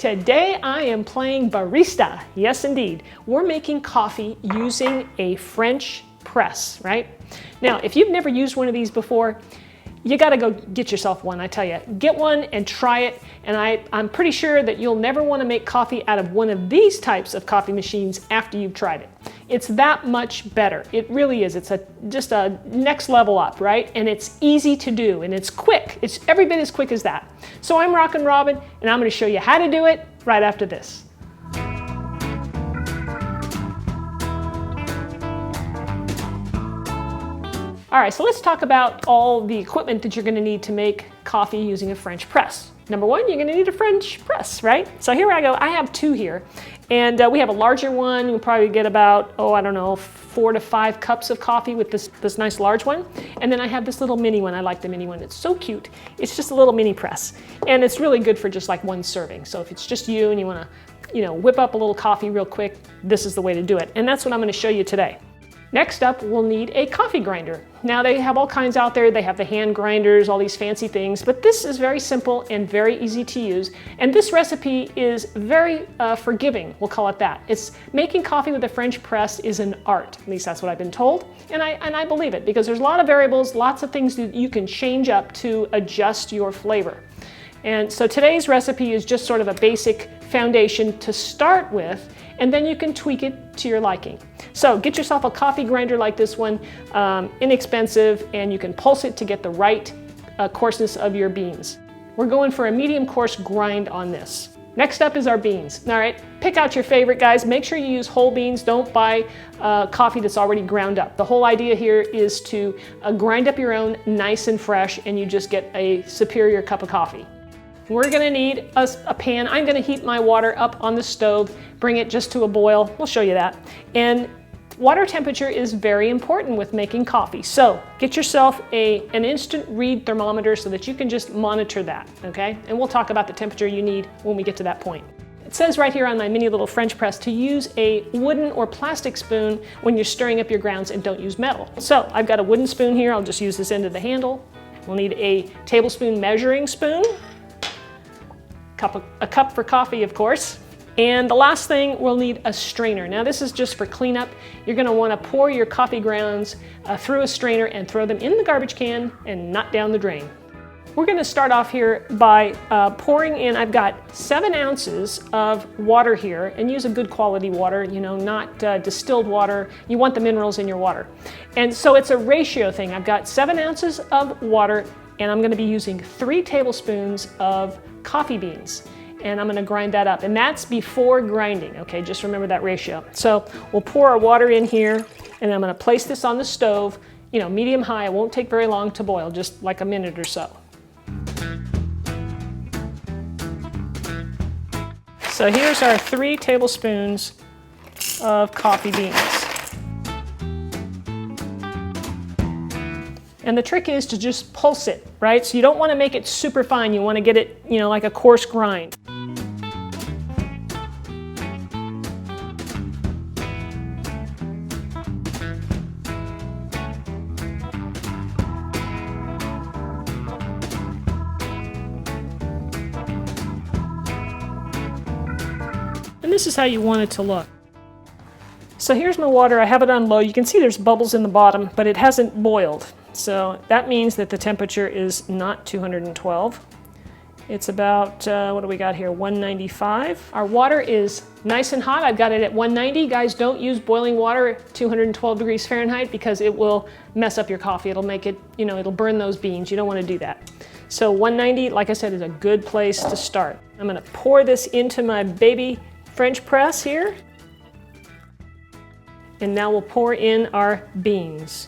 Today I am playing barista. Yes, indeed. We're making coffee using a French press, right? Now, if you've never used one of these before, you gotta go get yourself one, I tell you. Get one and try it, and I'm pretty sure that you'll never wanna make coffee out of one of these types of coffee machines after you've tried it. It's that much better. It really is. It's just a next level up, right? And it's easy to do, and it's quick. It's every bit as quick as that. So I'm Rockin' Robin, and I'm gonna show you how to do it right after this. All right, so let's talk about all the equipment that you're gonna need to make coffee using a French press. Number one, you're gonna need a French press, right? So here I go, I have two here. And we have a larger one. You'll probably get about, 4 to 5 cups of coffee with this nice large one. And then I have this little mini one. I like the mini one. It's so cute. It's just a little mini press. And it's really good for just like one serving. So if it's just you and you wanna, whip up a little coffee real quick, this is the way to do it. And that's what I'm gonna show you today. Next up, we'll need a coffee grinder. Now they have all kinds out there. They have the hand grinders, all these fancy things, but this is very simple and very easy to use. And this recipe is very forgiving, we'll call it that. It's making coffee with a French press is an art. At least that's what I've been told. And I believe it because there's a lot of variables, lots of things that you can change up to adjust your flavor. And so today's recipe is just sort of a basic foundation to start with, and then you can tweak it to your liking. So get yourself a coffee grinder like this one, inexpensive, and you can pulse it to get the right coarseness of your beans. We're going for a medium coarse grind on this. Next up is our beans. All right, pick out your favorite, guys. Make sure you use whole beans. Don't buy coffee that's already ground up. The whole idea here is to grind up your own nice and fresh, and you just get a superior cup of coffee. We're gonna need a pan. I'm gonna heat my water up on the stove, bring it just to a boil. We'll show you that. And water temperature is very important with making coffee. So get yourself an instant read thermometer so that you can just monitor that, okay? And we'll talk about the temperature you need when we get to that point. It says right here on my mini little French press to use a wooden or plastic spoon when you're stirring up your grounds and don't use metal. So I've got a wooden spoon here. I'll just use this end of the handle. We'll need a tablespoon measuring spoon. A cup for coffee, of course. And the last thing, we'll need a strainer. Now this is just for cleanup. You're gonna wanna pour your coffee grounds through a strainer and throw them in the garbage can and not down the drain. We're gonna start off here by pouring in, I've got 7 ounces of water here, and use a good quality water, not distilled water. You want the minerals in your water. And so it's a ratio thing. I've got 7 ounces of water, and I'm gonna be using 3 tablespoons of coffee beans, and I'm gonna grind that up. And that's before grinding, okay? Just remember that ratio. So we'll pour our water in here, and I'm gonna place this on the stove, medium high. It won't take very long to boil, just like a minute or so. So here's our 3 tablespoons of coffee beans. And the trick is to just pulse it, right? So you don't want to make it super fine. You want to get it, like a coarse grind. And this is how you want it to look. So here's my water. I have it on low. You can see there's bubbles in the bottom, but it hasn't boiled. So that means that the temperature is not 212. It's about, what do we got here, 195. Our water is nice and hot. I've got it at 190. Guys, don't use boiling water at 212 degrees Fahrenheit because it will mess up your coffee. It'll make it, it'll burn those beans. You don't want to do that. So 190, like I said, is a good place to start. I'm gonna pour this into my baby French press here. And now we'll pour in our beans.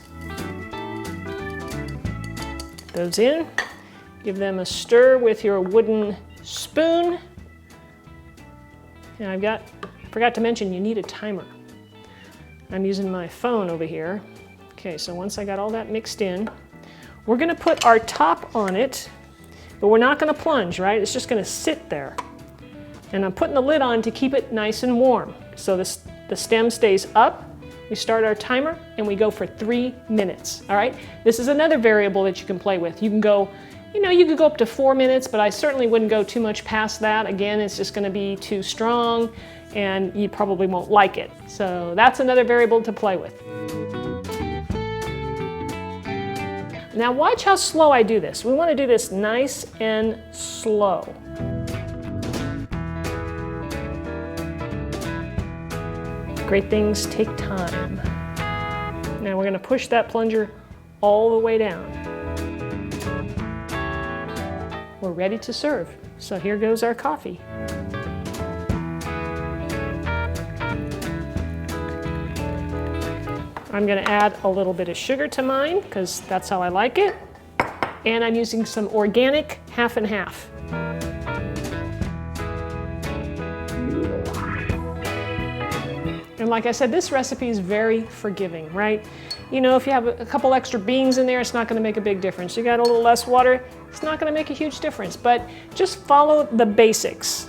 Those in, give them a stir with your wooden spoon. And forgot to mention, you need a timer. I'm using my phone over here. Okay, so once I got all that mixed in, we're gonna put our top on it, but we're not gonna plunge, right? It's just gonna sit there. And I'm putting the lid on to keep it nice and warm. So the stem stays up. We start our timer and we go for 3 minutes, all right? This is another variable that you can play with. You can go You know, you could go up to 4 minutes, but I certainly wouldn't go too much past that. Again, it's just going to be too strong and you probably won't like it. So that's another variable to play with. Now watch how slow I do this. We want to do this nice and slow. Great things take time. Now we're going to push that plunger all the way down. We're ready to serve. So here goes our coffee. I'm going to add a little bit of sugar to mine because that's how I like it. And I'm using some organic half and half. And like I said, this recipe is very forgiving, right? You know, if you have a couple extra beans in there, it's not going to make a big difference. You got a little less water, it's not going to make a huge difference. But just follow the basics.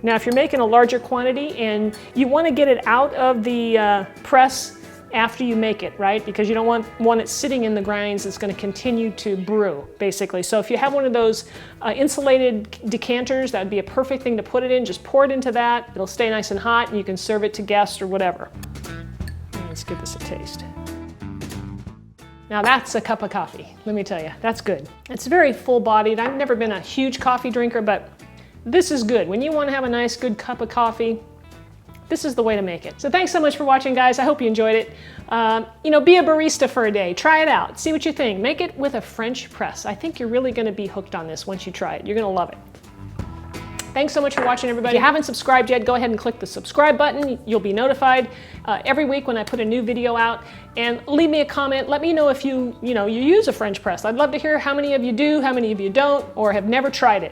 Now, if you're making a larger quantity and you want to get it out of the press after you make it, right? Because you don't want one that's sitting in the grinds that's going to continue to brew, basically. So if you have one of those insulated decanters, that would be a perfect thing to put it in. Just pour it into that. It'll stay nice and hot, and you can serve it to guests or whatever. Let's give this a taste. Now that's a cup of coffee, let me tell you. That's good. It's very full-bodied. I've never been a huge coffee drinker, but this is good. When you want to have a nice, good cup of coffee, this is the way to make it. So thanks so much for watching, guys. I hope you enjoyed it. You know, be a barista for a day. Try it out. See what you think. Make it with a French press. I think you're really going to be hooked on this once you try it. You're going to love it. Thanks so much for watching, everybody. If you haven't subscribed yet, go ahead and click the subscribe button. You'll be notified every week when I put a new video out. And leave me a comment. Let me know if you use a French press. I'd love to hear how many of you do, how many of you don't, or have never tried it.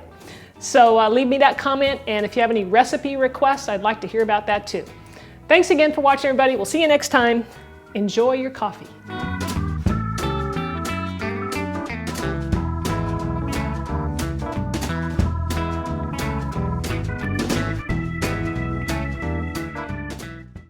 So leave me that comment, and if you have any recipe requests, I'd like to hear about that too. Thanks again for watching, everybody. We'll see you next time. Enjoy your coffee.